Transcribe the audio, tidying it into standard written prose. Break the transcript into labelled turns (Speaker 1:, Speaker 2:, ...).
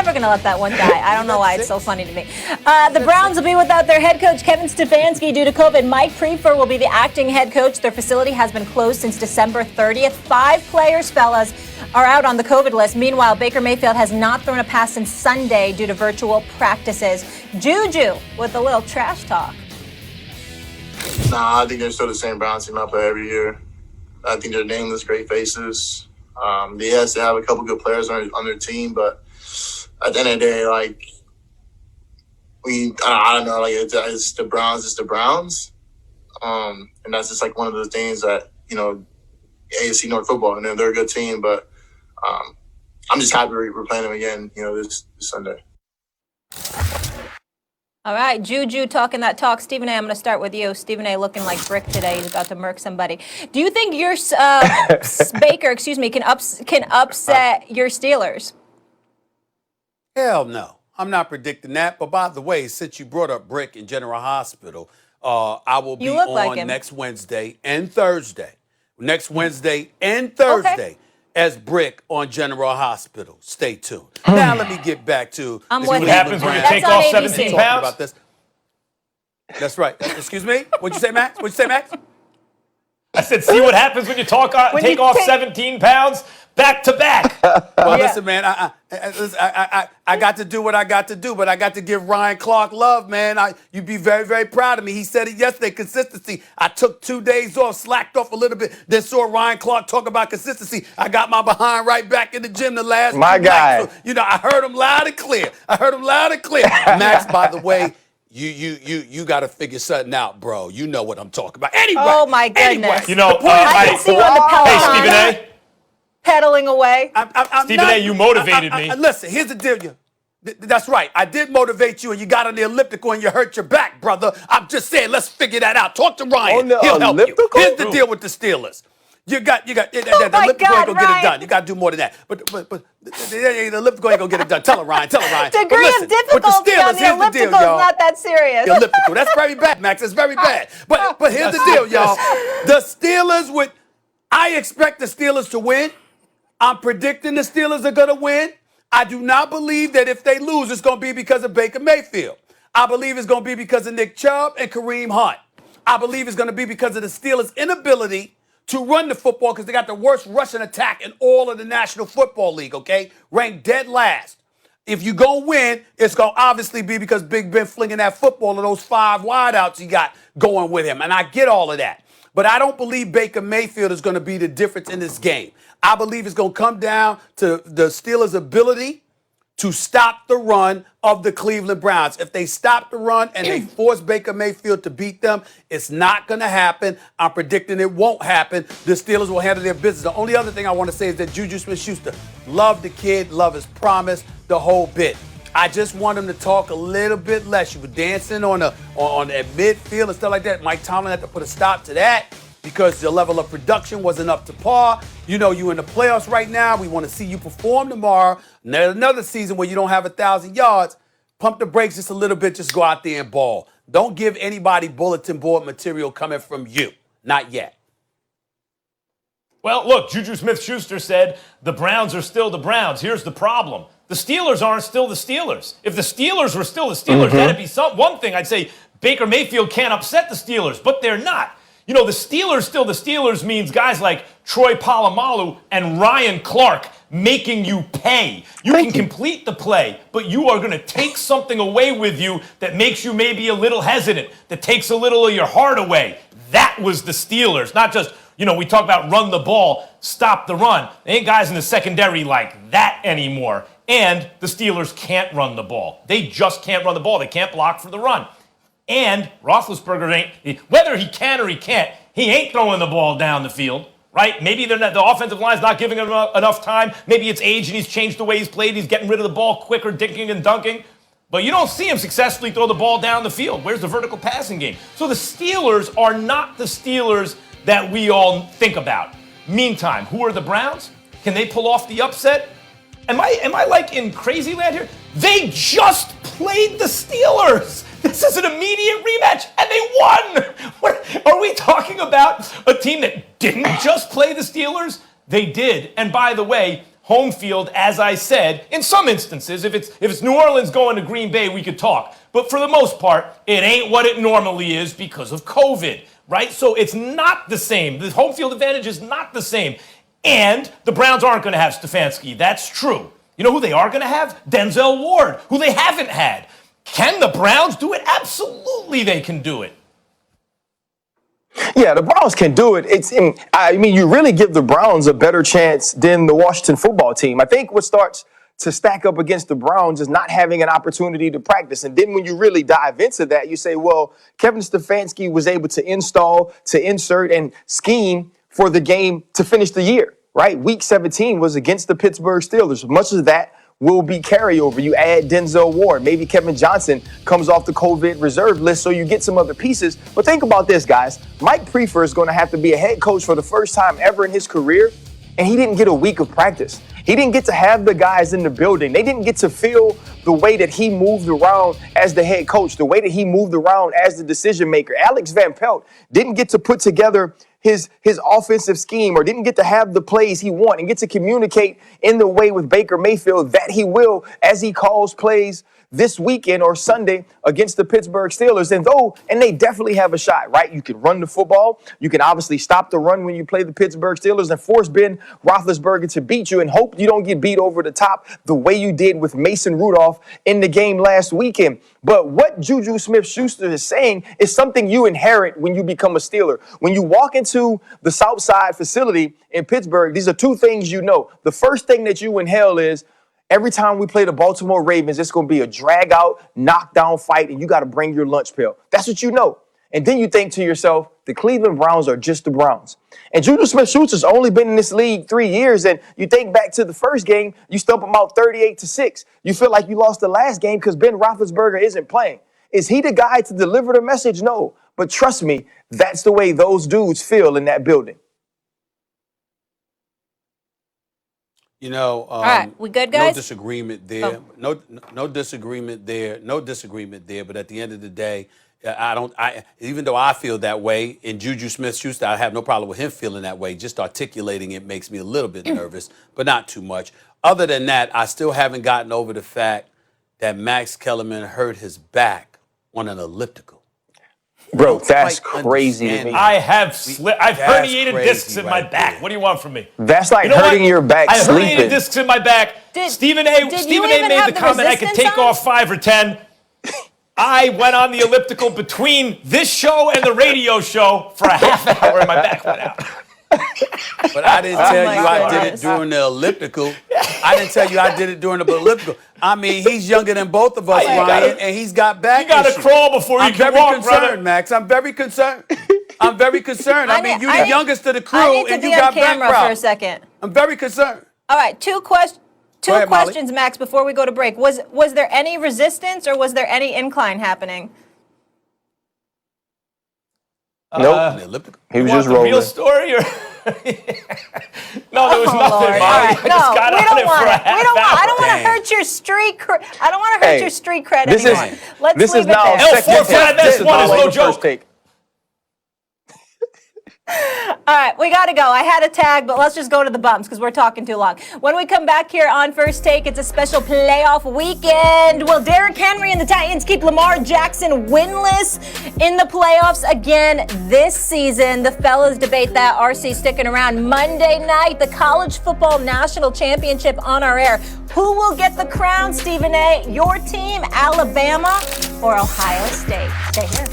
Speaker 1: never going to let that one die. I don't know why it's so funny to me. The Browns will be without their head coach, Kevin Stefanski, due to COVID. Mike Prefer will be the acting head coach. Their facility has been closed since December 30th. 5 players, fellas, are out on the COVID list. Meanwhile, Baker Mayfield has not thrown a pass since Sunday due to virtual practices. Juju with a little trash talk.
Speaker 2: Nah, I think they're still the same Browns team I play every year. I think they're nameless, great faces. Yes, they have a couple good players on their team, but at the end of the day, like, I don't know, like, it's the Browns, it's the Browns. And that's just like one of those things that, you know, AFC North football, and they're a good team, but I'm just happy we're playing them again, you know, this Sunday.
Speaker 1: All right, Juju talking that talk. Stephen A., I'm going to start with you. Stephen A. looking like brick today. He's about to murk somebody. Do you think your Baker, can upset your Steelers?
Speaker 3: Hell no. I'm not predicting that. But by the way, since you brought up Brick in General Hospital, I will be on next Wednesday and Thursday. Next Wednesday and Thursday as Brick on General Hospital. Stay tuned. Now let me get back to
Speaker 4: what happens when you take off 17 pounds.
Speaker 3: About this. That's right. Excuse me? What'd you say, Max?
Speaker 4: I said, see what happens when you take off 17 pounds back to back.
Speaker 3: Well, listen, man, I got to do what I got to do, but I got to give Ryan Clark love, man. You'd be very, very proud of me. He said it yesterday, consistency. I took 2 days off, slacked off a little bit, then saw Ryan Clark talk about consistency. I got my behind right back in the gym the last
Speaker 5: My guy.
Speaker 3: nights. So, you know, I heard him loud and clear. Max, by the way, you got to figure something out, bro. You know what I'm talking about. Anyway.
Speaker 1: Oh, my goodness.
Speaker 3: Anyway,
Speaker 4: you know,
Speaker 1: I can see you on the Peloton.
Speaker 4: Hey, Stephen A.
Speaker 1: Pedaling away.
Speaker 4: Stephen A., you motivated me.
Speaker 3: Listen, here's the deal. That's right. I did motivate you, and you got on the elliptical, and you hurt your back, brother. I'm just saying, let's figure that out. Talk to Ryan. He'll help you. Here's the deal with the Steelers. The elliptical ain't gonna get it done. You gotta do more than that. But the elliptical ain't gonna get it done. Tell her, Ryan.
Speaker 1: Degree of difficulty on the elliptical is not that serious.
Speaker 3: The elliptical. That's very bad, Max. That's very bad. But here's the deal, y'all. The Steelers I expect the Steelers to win. I'm predicting the Steelers are going to win. I do not believe that if they lose, it's going to be because of Baker Mayfield. I believe it's going to be because of Nick Chubb and Kareem Hunt. I believe it's going to be because of the Steelers' inability to run the football because they got the worst rushing attack in all of the National Football League, okay? Ranked dead last. If you go win, it's going to obviously be because Big Ben flinging that football and those 5 wideouts he got going with him. And I get all of that. But I don't believe Baker Mayfield is going to be the difference in this game. I believe it's going to come down to the Steelers' ability to stop the run of the Cleveland Browns. If they stop the run and they force Baker Mayfield to beat them, it's not going to happen. I'm predicting it won't happen. The Steelers will handle their business. The only other thing I want to say is that Juju Smith-Schuster, love the kid, love his promise, the whole bit. I just want him to talk a little bit less. You were dancing on midfield and stuff like that. Mike Tomlin had to put a stop to that because the level of production wasn't up to par. You know, you in the playoffs right now. We want to see you perform tomorrow. Another season where you don't have 1,000 yards. Pump the brakes just a little bit. Just go out there and ball. Don't give anybody bulletin board material coming from you. Not yet.
Speaker 4: Well, look, Juju Smith-Schuster said the Browns are still the Browns. Here's the problem. The Steelers aren't still the Steelers. If the Steelers were still the Steelers, that'd be one thing. I'd say Baker Mayfield can't upset the Steelers, but they're not. You know, the Steelers still the Steelers means guys like Troy Polamalu and Ryan Clark making you pay. You can complete the play, but you are going to take something away with you that makes you maybe a little hesitant, that takes a little of your heart away. That was the Steelers, not just, you know, we talk about run the ball, stop the run. There ain't guys in the secondary like that anymore. And the Steelers can't run the ball. They just can't run the ball. They can't block for the run. And Roethlisberger whether he can or he can't, he ain't throwing the ball down the field, right? Maybe the offensive line's not giving him enough time. Maybe it's age and he's changed the way he's played. He's getting rid of the ball quicker, dinking and dunking. But you don't see him successfully throw the ball down the field. Where's the vertical passing game? So the Steelers are not the Steelers that we all think about. Meantime, who are the Browns? Can they pull off the upset? Am I like in crazy land here? They just played the Steelers. This is an immediate rematch, and they won. Are we talking about a team that didn't just play the Steelers? They did. And by the way, home field, as I said. In some instances, if it's New Orleans going to Green Bay, we could talk. But for the most part, it ain't what it normally is because of COVID, right? So it's not the same. The home field advantage is not the same. And the Browns aren't going to have Stefanski. That's true. You know who they are going to have? Denzel Ward, who they haven't had. Can the Browns do it? Absolutely they can do it.
Speaker 5: Yeah, the Browns can do it. You really give the Browns a better chance than the Washington football team. I think what starts to stack up against the Browns is not having an opportunity to practice. And then when you really dive into that, you say, well, Kevin Stefanski was able to insert, and scheme for the game to finish the year, right? Week 17 was against the Pittsburgh Steelers. Much of that will be carryover. You add Denzel Ward. Maybe Kevin Johnson comes off the COVID reserve list, so you get some other pieces. But think about this, guys. Mike Prefer is going to have to be a head coach for the first time ever in his career, and he didn't get a week of practice. He didn't get to have the guys in the building. They didn't get to feel the way that he moved around as the head coach, the way that he moved around as the decision maker. Alex Van Pelt didn't get to put together his offensive scheme, or didn't get to have the plays he wanted and get to communicate in the way with Baker Mayfield that he will as he calls plays this weekend or Sunday against the Pittsburgh Steelers. And they definitely have a shot, right? You can run the football. You can obviously stop the run when you play the Pittsburgh Steelers and force Ben Roethlisberger to beat you and hope you don't get beat over the top the way you did with Mason Rudolph in the game last weekend. But what Juju Smith-Schuster is saying is something you inherit when you become a Steeler. When you walk into the Southside facility in Pittsburgh, these are two things you know. The first thing that you inhale is, every time we play the Baltimore Ravens, it's going to be a drag-out, knockdown fight, and you got to bring your lunch pail. That's what you know. And then you think to yourself, the Cleveland Browns are just the Browns. And Juju Smith-Schuster's only been in this league 3 years, and you think back to the first game, you stump them out 38-6. You feel like you lost the last game because Ben Roethlisberger isn't playing. Is he the guy to deliver the message? No. But trust me, that's the way those dudes feel in that building.
Speaker 3: You know,
Speaker 1: all right, we good, guys?
Speaker 3: No disagreement there. Oh. No disagreement there. No disagreement there. But at the end of the day, even though I feel that way, in Juju Smith-Schuster, I have no problem with him feeling that way. Just articulating it makes me a little bit nervous, but not too much. Other than that, I still haven't gotten over the fact that Max Kellerman hurt his back on an elliptical.
Speaker 5: Bro, that's crazy to me.
Speaker 4: I've herniated discs in my back. What do you want from me?
Speaker 5: That's like hurting your back sleeping.
Speaker 4: I herniated discs in my back. Stephen A. made the comment I could take off 5 or 10. I went on the elliptical between this show and the radio show for a half hour and my back went out.
Speaker 3: But I didn't tell you I did it during the elliptical. I didn't tell you I did it during the elliptical. I mean, he's younger than both of us, Ryan, and he's got back issues.
Speaker 4: You got to crawl before you can walk,
Speaker 3: brother. I'm very concerned, Max. I'm very concerned. I'm very concerned. I mean, you're the youngest of the crew, and you got back problems.
Speaker 1: For a second.
Speaker 3: I'm very concerned.
Speaker 1: All right, two questions, Max, before we go to break. Was there any resistance or was there any incline happening?
Speaker 5: Nope. He was just rolling.
Speaker 4: Real story or? No, there was nothing.
Speaker 1: Right. No, we don't want it. I don't want to hurt your street I don't want to hurt your street cred anymore. Let's leave it there.
Speaker 4: L4-5S1 is no joke.
Speaker 1: All right, we got to go. I had a tag, but let's just go to the bumps because we're talking too long. When we come back here on First Take, it's a special playoff weekend. Will Derrick Henry and the Titans keep Lamar Jackson winless in the playoffs again this season? The fellas debate that. RC sticking around. Monday night, the College Football National Championship on our air. Who will get the crown, Stephen A? Your team, Alabama or Ohio State? Stay here.